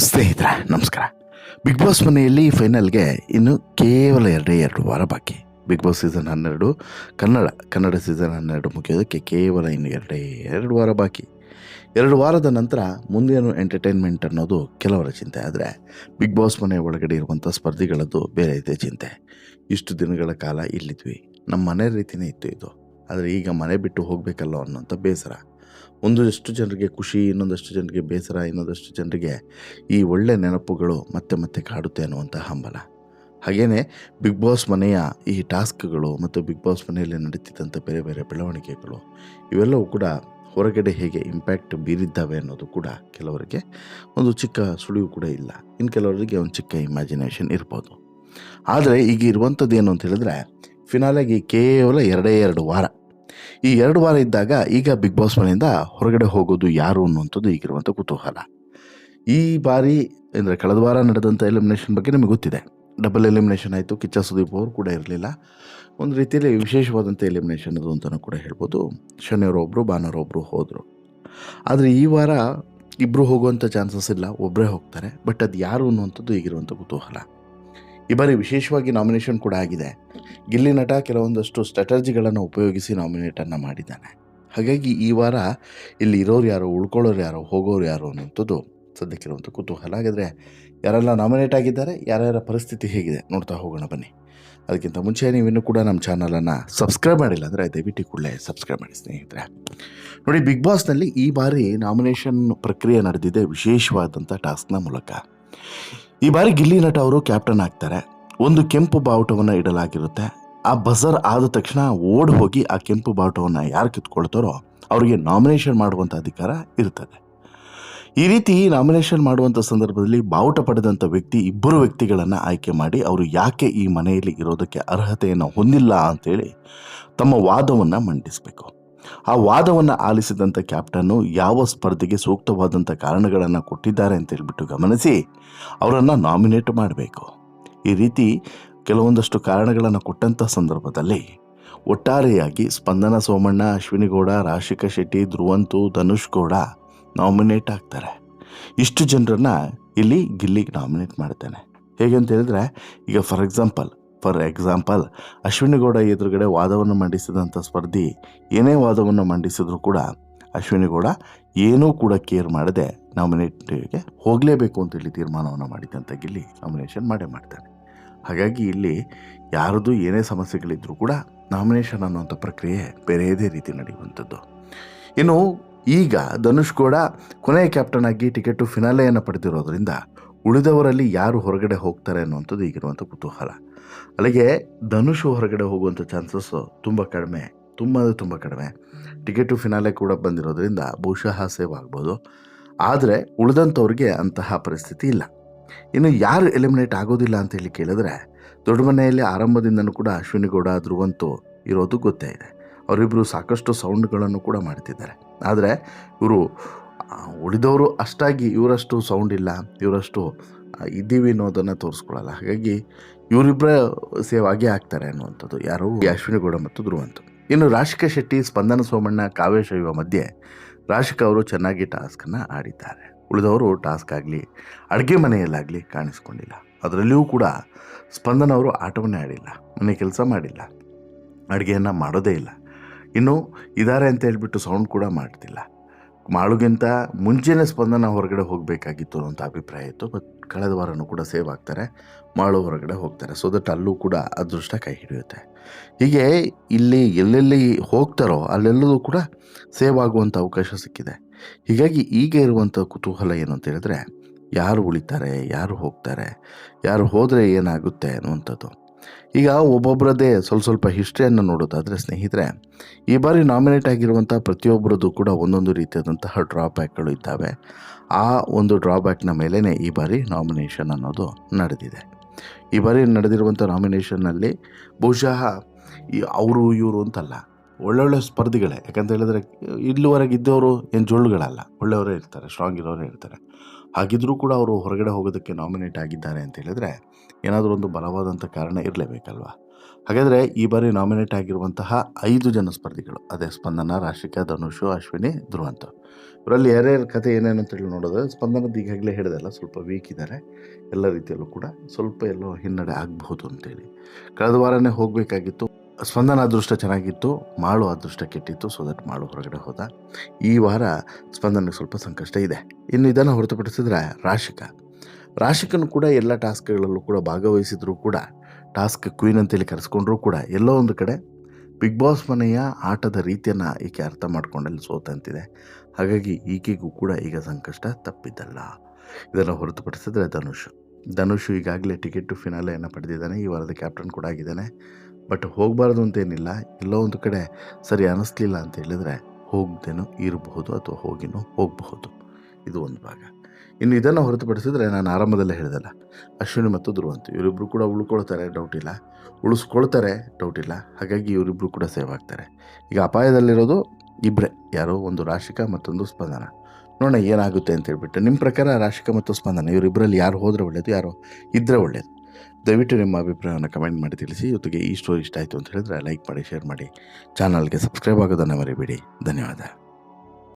ಸ್ನೇಹಿತರೆ ನಮಸ್ಕಾರ. Big boss ಮನೆಯಲ್ಲಿ ಫೈನಲ್ಗೆ ಇನ್ನು ಕೇವಲ 2 ವಾರ ಬಾಕಿ. Bigg Boss season 12 Kannada season 12 ಮುಗಿಯೋದಕ್ಕೆ ಕೇವಲ ಇನ್ನು 2 ವಾರ ಬಾಕಿ. 2 ವಾರದ ನಂತರ ಮುಂದೇನು ಎಂಟರ್ಟೈನ್ಮೆಂಟ್ ಅನ್ನೋದು ಕೆಲವರ ಚಿಂತೆ. ಆದರೆ ಬಿಗ್ ಬಾಸ್ ಮನೆ ಒಳಗಡೆ ಇರುವಂಥ ಸ್ಪರ್ಧಿಗಳದ್ದು ಬೇರೆ ಇದೆ ಚಿಂತೆ. ಇಷ್ಟು ದಿನಗಳ ಕಾಲ ಇಲ್ಲಿದ್ವಿ, ನಮ್ಮ ಮನೆ ರೀತಿಯೇ ಇತ್ತು ಇದು. ಆದರೆ ಈಗ ಮನೆ ಬಿಟ್ಟು ಹೋಗಬೇಕಲ್ಲೋ ಅನ್ನೋಂಥ ಬೇಸರ. ಒಂದಷ್ಟು ಜನರಿಗೆ ಖುಷಿ, ಇನ್ನೊಂದಷ್ಟು ಜನರಿಗೆ ಬೇಸರ, ಇನ್ನೊಂದಷ್ಟು ಜನರಿಗೆ ಈ ಒಳ್ಳೆ ನೆನಪುಗಳು ಮತ್ತೆ ಮತ್ತೆ ಕಾಡುತ್ತೆ ಅನ್ನುವಂಥ ಹಂಬಲ. ಹಾಗೆಯೇ ಬಿಗ್ ಬಾಸ್ ಮನೆಯ ಈ ಟಾಸ್ಕ್ಗಳು ಮತ್ತು ಬಿಗ್ ಬಾಸ್ ಮನೆಯಲ್ಲಿ ನಡೀತಿದ್ದಂಥ ಬೇರೆ ಬೇರೆ ಬೆಳವಣಿಗೆಗಳು ಇವೆಲ್ಲವೂ ಕೂಡ ಹೊರಗಡೆ ಹೇಗೆ ಇಂಪ್ಯಾಕ್ಟ್ ಬೀರಿದ್ದಾವೆ ಅನ್ನೋದು ಕೂಡ ಕೆಲವರಿಗೆ ಒಂದು ಚಿಕ್ಕ ಸುಳಿವು ಕೂಡ ಇಲ್ಲ. ಇನ್ನು ಕೆಲವರಿಗೆ ಒಂದು ಚಿಕ್ಕ ಇಮ್ಯಾಜಿನೇಷನ್ ಇರ್ಬೋದು. ಆದರೆ ಈಗ ಇರುವಂಥದ್ದು ಏನು ಅಂತ ಹೇಳಿದ್ರೆ, ಫಿನಾಲೆಗೆ ಕೇವಲ 2 ವಾರ. ಈ 2 ವಾರ ಇದ್ದಾಗ ಈಗ ಬಿಗ್ ಬಾಸ್ ಮನೆಯಿಂದ ಹೊರಗಡೆ ಹೋಗೋದು ಯಾರು ಅನ್ನುವಂಥದ್ದು ಈಗಿರುವಂಥ ಕುತೂಹಲ. ಈ ಬಾರಿ ಅಂದರೆ ಕಳೆದ ವಾರ ನಡೆದಂಥ ಎಲಿಮಿನೇಷನ್ ಬಗ್ಗೆ ನಮಗೆ ಗೊತ್ತಿದೆ. ಡಬಲ್ ಎಲಿಮಿನೇಷನ್ ಆಯಿತು. ಕಿಚ್ಚ ಸುದೀಪ್ ಅವರು ಕೂಡ ಇರಲಿಲ್ಲ. ಒಂದು ರೀತಿಯಲ್ಲಿ ವಿಶೇಷವಾದಂಥ ಎಲಿಮಿನೇಷನ್ ಅದು ಅಂತಲೂ ಕೂಡ ಹೇಳ್ಬೋದು. ಶನಿಯವರೊಬ್ಬರು ಭಾನುವಾರೊಬ್ಬರು ಹೋದರು. ಆದರೆ ಈ ವಾರ ಇಬ್ಬರು ಹೋಗುವಂಥ ಚಾನ್ಸಸ್ ಇಲ್ಲ, ಒಬ್ಬರೇ ಹೋಗ್ತಾರೆ. ಬಟ್ ಅದು ಯಾರು ಅನ್ನುವಂಥದ್ದು ಈಗಿರುವಂಥ ಕುತೂಹಲ. ಈ ಬಾರಿ ವಿಶೇಷವಾಗಿ ನಾಮಿನೇಷನ್ ಕೂಡ ಆಗಿದೆ. ಗಿಲ್ಲಿ ನಟ ಕೆಲವೊಂದಷ್ಟು ಸ್ಟ್ರಾಟಜಿಗಳನ್ನು ಉಪಯೋಗಿಸಿ ನಾಮಿನೇಟನ್ನು ಮಾಡಿದ್ದಾನೆ. ಹಾಗಾಗಿ ಈ ವಾರ ಇಲ್ಲಿ ಇರೋರು ಯಾರು, ಉಳ್ಕೊಳ್ಳೋರು ಯಾರು, ಹೋಗೋರು ಯಾರು ಅನ್ನೋಂಥದ್ದು ಸದ್ಯಕ್ಕಿರುವಂಥ ಕುತೂಹಲ. ಹಾಗಾದರೆ ಯಾರೆಲ್ಲ ನಾಮಿನೇಟ್ ಆಗಿದ್ದಾರೆ, ಯಾರ್ಯಾರ ಪರಿಸ್ಥಿತಿ ಹೇಗಿದೆ ನೋಡ್ತಾ ಹೋಗೋಣ ಬನ್ನಿ. ಅದಕ್ಕಿಂತ ಮುಂಚೆ ನೀವಿನ್ನೂ ಕೂಡ ನಮ್ಮ ಚಾನಲನ್ನು ಸಬ್ಸ್ಕ್ರೈಬ್ ಮಾಡಿಲ್ಲ ಅಂದರೆ ದಯವಿಟ್ಟು ಕೂಡಲೇ ಸಬ್ಸ್ಕ್ರೈಬ್ ಮಾಡಿ ಸ್ನೇಹಿತರೆ. ನೋಡಿ, ಬಿಗ್ ಬಾಸ್ನಲ್ಲಿ ಈ ಬಾರಿ ನಾಮಿನೇಷನ್ ಪ್ರಕ್ರಿಯೆ ನಡೆದಿದೆ ವಿಶೇಷವಾದಂಥ ಟಾಸ್ಕ್ನ ಮೂಲಕ. ಈ ಬಾರಿ ಗಿಲ್ಲಿ ನಟ ಅವರು ಕ್ಯಾಪ್ಟನ್ ಆಗ್ತಾರೆ. ಒಂದು ಕೆಂಪು ಬಾವುಟವನ್ನು ಇಡಲಾಗಿರುತ್ತೆ. ಆ ಬಜರ್ ಆದ ತಕ್ಷಣ ಓಡಿ ಹೋಗಿ ಆ ಕೆಂಪು ಬಾವುಟವನ್ನು ಯಾರು ಕಿತ್ಕೊಳ್ತಾರೋ ಅವರಿಗೆ ನಾಮಿನೇಷನ್ ಮಾಡುವಂಥ ಅಧಿಕಾರ ಇರ್ತದೆ. ಈ ರೀತಿ ನಾಮಿನೇಷನ್ ಮಾಡುವಂಥ ಸಂದರ್ಭದಲ್ಲಿ ಬಾವುಟ ಪಡೆದಂಥ ವ್ಯಕ್ತಿ ಇಬ್ಬರು ವ್ಯಕ್ತಿಗಳನ್ನು ಆಯ್ಕೆ ಮಾಡಿ ಅವರು ಯಾಕೆ ಈ ಮನೆಯಲ್ಲಿ ಇರೋದಕ್ಕೆ ಅರ್ಹತೆಯನ್ನು ಹೊಂದಿಲ್ಲ ಅಂತೇಳಿ ತಮ್ಮ ವಾದವನ್ನು ಮಂಡಿಸಬೇಕು. ಆ ವಾದವನ್ನು ಆಲಿಸಿದಂಥ ಕ್ಯಾಪ್ಟನ್ನು ಯಾವ ಸ್ಪರ್ಧೆಗೆ ಸೂಕ್ತವಾದಂಥ ಕಾರಣಗಳನ್ನು ಕೊಟ್ಟಿದ್ದಾರೆ ಅಂತ ಹೇಳ್ಬಿಟ್ಟು ಗಮನಿಸಿ ಅವರನ್ನು ನಾಮಿನೇಟ್ ಮಾಡಬೇಕು. ಈ ರೀತಿ ಕೆಲವೊಂದಷ್ಟು ಕಾರಣಗಳನ್ನು ಕೊಟ್ಟಂಥ ಸಂದರ್ಭದಲ್ಲಿ ಒಟ್ಟಾರೆಯಾಗಿ ಸ್ಪಂದನ ಸೋಮಣ್ಣ, ಅಶ್ವಿನಿ ಗೌಡ, ರಾಶಿಕಾ ಶೆಟ್ಟಿ, ಧ್ರುವಂತು, ಧನುಷ್ ಗೌಡ ನಾಮಿನೇಟ್ ಆಗ್ತಾರೆ. ಇಷ್ಟು ಜನರನ್ನು ಇಲ್ಲಿ ಗಿಲ್ಲಿಗೆ ನಾಮಿನೇಟ್ ಮಾಡ್ತಾನೆ. ಹೇಗೆ ಅಂತ ಹೇಳಿದ್ರೆ, ಈಗ ಫಾರ್ ಎಕ್ಸಾಂಪಲ್ ಅಶ್ವಿನಿ ಗೌಡ ಎದುರುಗಡೆ ವಾದವನ್ನು ಮಂಡಿಸಿದಂಥ ಸ್ಪರ್ಧಿ ಏನೇ ವಾದವನ್ನು ಮಂಡಿಸಿದ್ರು ಕೂಡ ಅಶ್ವಿನಿ ಗೌಡ ಏನೂ ಕೂಡ ಕೇರ್ ಮಾಡದೆ ನಾಮಿನೇಟ್ಗೆ ಹೋಗಲೇಬೇಕು ಅಂತೇಳಿ ತೀರ್ಮಾನವನ್ನು ಮಾಡಿದಂಥ ಗಿಲ್ಲಿ ನಾಮಿನೇಷನ್ ಮಾಡ್ತಾನೆ. ಹಾಗಾಗಿ ಇಲ್ಲಿ ಯಾರದು ಏನೇ ಸಮಸ್ಯೆಗಳಿದ್ರೂ ಕೂಡ ನಾಮಿನೇಷನ್ ಅನ್ನುವಂಥ ಪ್ರಕ್ರಿಯೆ ಬೇರೆಯದೇ ರೀತಿ ನಡೆಯುವಂಥದ್ದು. ಇನ್ನು ಈಗ ಧನುಷ್ ಗೌಡ ಕೊನೆಯ ಕ್ಯಾಪ್ಟನ್ ಆಗಿ ಟಿಕೆಟು ಫಿನಾಲೆಯನ್ನು ಪಡೆದಿರೋದ್ರಿಂದ ಉಳಿದವರಲ್ಲಿ ಯಾರು ಹೊರಗಡೆ ಹೋಗ್ತಾರೆ ಅನ್ನುವಂಥದ್ದು ಈಗಿರುವಂಥ ಕುತೂಹಲ. ಅಲ್ಲಿಗೆ ಧನುಷ್ ಹೊರಗಡೆ ಹೋಗುವಂಥ ಚಾನ್ಸಸ್ಸು ತುಂಬ ಕಡಿಮೆ. ಟಿಕೆಟು ಫಿನಾಲೆ ಕೂಡ ಬಂದಿರೋದ್ರಿಂದ ಬಹುಶಃ ಸೇವ್ ಆಗ್ಬೋದು. ಆದರೆ ಉಳಿದಂಥವ್ರಿಗೆ ಅಂತಹ ಪರಿಸ್ಥಿತಿ ಇಲ್ಲ. ಇನ್ನು ಯಾರು ಎಲಿಮಿನೇಟ್ ಆಗೋದಿಲ್ಲ ಅಂತೇಳಿ ಕೇಳಿದ್ರೆ, ದೊಡ್ಡ ಮನೆಯಲ್ಲಿ ಆರಂಭದಿಂದನೂ ಕೂಡ ಅಶ್ವಿನಿ ಗೌಡ, ಧ್ರುವಂತು ಇರೋದು ಗೊತ್ತೇ ಇದೆ. ಅವರಿಬ್ಬರು ಸಾಕಷ್ಟು ಸೌಂಡ್ಗಳನ್ನು ಕೂಡ ಮಾಡ್ತಿದ್ದಾರೆ. ಆದರೆ ಇವರು ಉಳಿದವರು ಅಷ್ಟಾಗಿ ಇವರಷ್ಟು ಸೌಂಡ್ ಇಲ್ಲ, ಇವರಷ್ಟು ಇದ್ದೀವಿ ಅನ್ನೋದನ್ನು ತೋರಿಸ್ಕೊಳ್ಳಲ್ಲ. ಹಾಗಾಗಿ ಇವರಿಬ್ಬರೇ ಸೇವ್ ಆಗೇ ಆಗ್ತಾರೆ ಅನ್ನುವಂಥದ್ದು ಯಾರು, ಅಶ್ವಿನಿ ಗೌಡ ಮತ್ತು ಧ್ರುವಂತು. ಇನ್ನು ರಾಶಿಕಾ ಶೆಟ್ಟಿ, ಸ್ಪಂದನ ಸೋಮಣ್ಣ, ಕಾವ್ಯ ಶೈವ ಮಧ್ಯೆ ರಾಶಿಕಾ ಅವರು ಚೆನ್ನಾಗಿ ಟಾಸ್ಕನ್ನು ಆಡಿದ್ದಾರೆ. ಉಳಿದವರು ಟಾಸ್ಕ್ ಆಗಲಿ ಅಡುಗೆ ಮನೆಯಲ್ಲಾಗಲಿ ಕಾಣಿಸ್ಕೊಂಡಿಲ್ಲ. ಅದರಲ್ಲಿಯೂ ಕೂಡ ಸ್ಪಂದನ ಅವರು ಆಟವನ್ನೇ ಆಡಿಲ್ಲ, ಮನೆ ಕೆಲಸ ಮಾಡಿಲ್ಲ, ಅಡುಗೆಯನ್ನು ಮಾಡೋದೇ ಇಲ್ಲ. ಇನ್ನು ಇದ್ದಾರೆ ಅಂತ ಹೇಳ್ಬಿಟ್ಟು ಸೌಂಡ್ ಕೂಡ ಮಾಡ್ತಿಲ್ಲ. ಮಾಳುಗಿಂತ ಮುಂಚೆನೇ ಸ್ಪಂದನ ಹೊರಗಡೆ ಹೋಗಬೇಕಾಗಿತ್ತು ಅನ್ನೋಂಥ ಅಭಿಪ್ರಾಯ ಇತ್ತು. ಬಟ್ ಕಳೆದ ವಾರನೂ ಕೂಡ ಸೇವ್ ಆಗ್ತಾರೆ, ಮಾಳು ಹೊರಗಡೆ ಹೋಗ್ತಾರೆ. ಸೊ ದಟ್ ಅಲ್ಲೂ ಕೂಡ ಅದೃಷ್ಟ ಕೈ ಹಿಡಿಯುತ್ತೆ. ಹೀಗೆ ಇಲ್ಲಿ ಎಲ್ಲೆಲ್ಲಿ ಹೋಗ್ತಾರೋ ಅಲ್ಲೆಲ್ಲದೂ ಕೂಡ ಸೇವ್ ಆಗುವಂಥ ಅವಕಾಶ ಸಿಕ್ಕಿದೆ. ಹೀಗಾಗಿ ಈಗ ಇರುವಂಥ ಕುತೂಹಲ ಏನು ಅಂತ ಹೇಳಿದ್ರೆ, ಯಾರು ಉಳಿತಾರೆ, ಯಾರು ಹೋಗ್ತಾರೆ, ಯಾರು ಹೋದರೆ ಏನಾಗುತ್ತೆ ಅನ್ನುವಂಥದ್ದು. ಈಗ ಒಬ್ಬೊಬ್ಬರದ್ದೇ ಸ್ವಲ್ಪ ಹಿಸ್ಟ್ರಿಯನ್ನು ನೋಡೋದಾದರೆ ಸ್ನೇಹಿತರೆ, ಈ ಬಾರಿ ನಾಮಿನೇಟ್ ಆಗಿರುವಂಥ ಪ್ರತಿಯೊಬ್ಬರದ್ದು ಕೂಡ ಒಂದೊಂದು ರೀತಿಯಾದಂತಹ ಡ್ರಾಬ್ಯಾಕ್ಗಳು ಇದ್ದಾವೆ. ಆ ಒಂದು ಡ್ರಾಬ್ಯಾಕ್ನ ಮೇಲೇ ಈ ಬಾರಿ ನಾಮಿನೇಷನ್ ಅನ್ನೋದು ನಡೆದಿದೆ. ಈ ಬಾರಿ ನಡೆದಿರುವಂಥ ನಾಮಿನೇಷನ್ನಲ್ಲಿ ಬಹುಶಃ ಅವರು ಇವರು ಅಂತಲ್ಲ, ಒಳ್ಳೊಳ್ಳೆ ಸ್ಪರ್ಧಿಗಳೇ. ಯಾಕಂತ ಹೇಳಿದ್ರೆ ಇಲ್ಲಿವರೆಗೆ ಇದ್ದವರು ಏನು ಜೊಳ್ಳುಗಳಲ್ಲ, ಒಳ್ಳೆಯವರೇ ಇರ್ತಾರೆ, ಸ್ಟ್ರಾಂಗ್ ಇರೋರೇ ಇರ್ತಾರೆ. ಹಾಗಿದ್ರೂ ಕೂಡ ಅವರು ಹೊರಗಡೆ ಹೋಗೋದಕ್ಕೆ ನಾಮಿನೇಟ್ ಆಗಿದ್ದಾರೆ ಅಂತ ಹೇಳಿದ್ರೆ ಏನಾದರೂ ಒಂದು ಬಲವಾದಂಥ ಕಾರಣ ಇರಲೇಬೇಕಲ್ವ. ಹಾಗಾದರೆ ಈ ಬಾರಿ ನಾಮಿನೇಟ್ ಆಗಿರುವಂತಹ 5 ಜನ ಸ್ಪರ್ಧಿಗಳು, ಅದೇ ಸ್ಪಂದನ, ರಾಶಿಕಾ, ಧನುಷು, ಅಶ್ವಿನಿ, ಧ್ರುವ ಅಂತ. ಇವರಲ್ಲಿ ಯಾರ್ಯಾರ ಕತೆ ಏನೇನು ಅಂತೇಳಿ ನೋಡೋದು, ಸ್ಪಂದನದ್ದು ಈಗಾಗಲೇ ಹೇಳಿದೆಲ್ಲ, ಸ್ವಲ್ಪ ವೀಕ್ ಇದ್ದಾರೆ ಎಲ್ಲ ರೀತಿಯಲ್ಲೂ ಕೂಡ, ಸ್ವಲ್ಪ ಎಲ್ಲೋ ಹಿನ್ನಡೆ ಆಗಬಹುದು ಅಂತೇಳಿ. ಕಳೆದ ವಾರನೇ ಹೋಗಬೇಕಾಗಿತ್ತು. ಸ್ಪಂದನ ಅದೃಷ್ಟ ಚೆನ್ನಾಗಿತ್ತು, ಮಾಳು ಅದೃಷ್ಟ ಕೆಟ್ಟಿತ್ತು. ಸೊ ದಟ್ ಮಾಳು ಹೊರಗಡೆ ಹೋದ. ಈ ವಾರ ಸ್ಪಂದನಕ್ಕೆ ಸ್ವಲ್ಪ ಸಂಕಷ್ಟ ಇದೆ. ಇನ್ನು ಇದನ್ನು ಹೊರತುಪಡಿಸಿದ್ರೆ ರಾಶಿಕನು ಕೂಡ ಎಲ್ಲ ಟಾಸ್ಕ್ಗಳಲ್ಲೂ ಕೂಡ ಭಾಗವಹಿಸಿದ್ರು ಕೂಡ, ಟಾಸ್ಕ್ ಕ್ವೀನ್ ಅಂತೇಳಿ ಕರೆಸ್ಕೊಂಡ್ರೂ ಕೂಡ, ಎಲ್ಲೋ ಒಂದು ಕಡೆ ಬಿಗ್ ಬಾಸ್ ಮನೆಯ ಆಟದ ರೀತಿಯನ್ನು ಈಕೆ ಅರ್ಥ ಮಾಡ್ಕೊಂಡಲ್ಲಿ ಸೋತಂತಿದೆ. ಹಾಗಾಗಿ ಈಕೆಗೂ ಕೂಡ ಈಗ ಸಂಕಷ್ಟ ತಪ್ಪಿದ್ದಲ್ಲ. ಇದನ್ನು ಹೊರತುಪಡಿಸಿದ್ರೆ ಧನುಷ್ ಈಗಾಗಲೇ ಟಿಕೆಟ್ ಟು ಫಿನಾಲೆಯನ್ನು ಪಡೆದಿದ್ದಾನೆ. ಈ ವಾರದ ಕ್ಯಾಪ್ಟನ್ ಕೂಡ ಆಗಿದ್ದಾನೆ. ಬಟ್ ಹೋಗಬಾರ್ದು ಅಂತೇನಿಲ್ಲ, ಎಲ್ಲೋ ಒಂದು ಕಡೆ ಸರಿ ಅನ್ನಿಸ್ಲಿಲ್ಲ ಅಂತ ಹೇಳಿದರೆ ಹೋಗ್ದೇನೋ ಇರಬಹುದು ಅಥವಾ ಹೋಗಿನೋ ಹೋಗಬಹುದು. ಇದು ಒಂದು ಭಾಗ. ಇನ್ನು ಇದನ್ನು ಹೊರತುಪಡಿಸಿದ್ರೆ ನಾನು ಆರಂಭದಲ್ಲೇ ಹೇಳಿದೆಲ್ಲ, ಅಶ್ವಿನಿ ಮತ್ತು ಧ್ರುವ ಅಂತ ಇವರಿಬ್ಬರು ಕೂಡ ಉಳಿಸ್ಕೊಳ್ತಾರೆ ಡೌಟ್ ಇಲ್ಲ. ಹಾಗಾಗಿ ಇವರಿಬ್ಬರು ಕೂಡ ಸೇವ್ ಆಗ್ತಾರೆ. ಈಗ ಅಪಾಯದಲ್ಲಿರೋದು ಇಬ್ಬರೇ, ಯಾರೋ ಒಂದು ರಾಶಿಕಾ ಮತ್ತೊಂದು ಸ್ಪಂದನ. ನೋಡೋಣ ಏನಾಗುತ್ತೆ ಅಂತ ಹೇಳ್ಬಿಟ್ಟು. ನಿಮ್ಮ ಪ್ರಕಾರ ರಾಶಿಕಾ ಮತ್ತು ಸ್ಪಂದನ ಇವರಿಬ್ಬರಲ್ಲಿ ಯಾರು ಹೋದರೆ ಒಳ್ಳೆಯದು, ಯಾರೋ ಇದ್ದರೆ ಒಳ್ಳೆಯದು? ದಯವಿಟ್ಟು ನಿಮ್ಮ ಅಭಿಪ್ರಾಯವನ್ನು ಕಮೆಂಟ್ ಮಾಡಿ ತಿಳಿಸಿ. ಜೊತೆಗೆ ಈ ಸ್ಟೋರಿ ಇಷ್ಟ ಆಯಿತು ಅಂತ ಹೇಳಿದ್ರೆ ಲೈಕ್ ಮಾಡಿ, ಶೇರ್ ಮಾಡಿ, ಚಾನಲ್ಗೆ ಸಬ್ಸ್ಕ್ರೈಬ್ ಆಗೋದನ್ನು ಮರಿಬೇಡಿ. ಧನ್ಯವಾದ.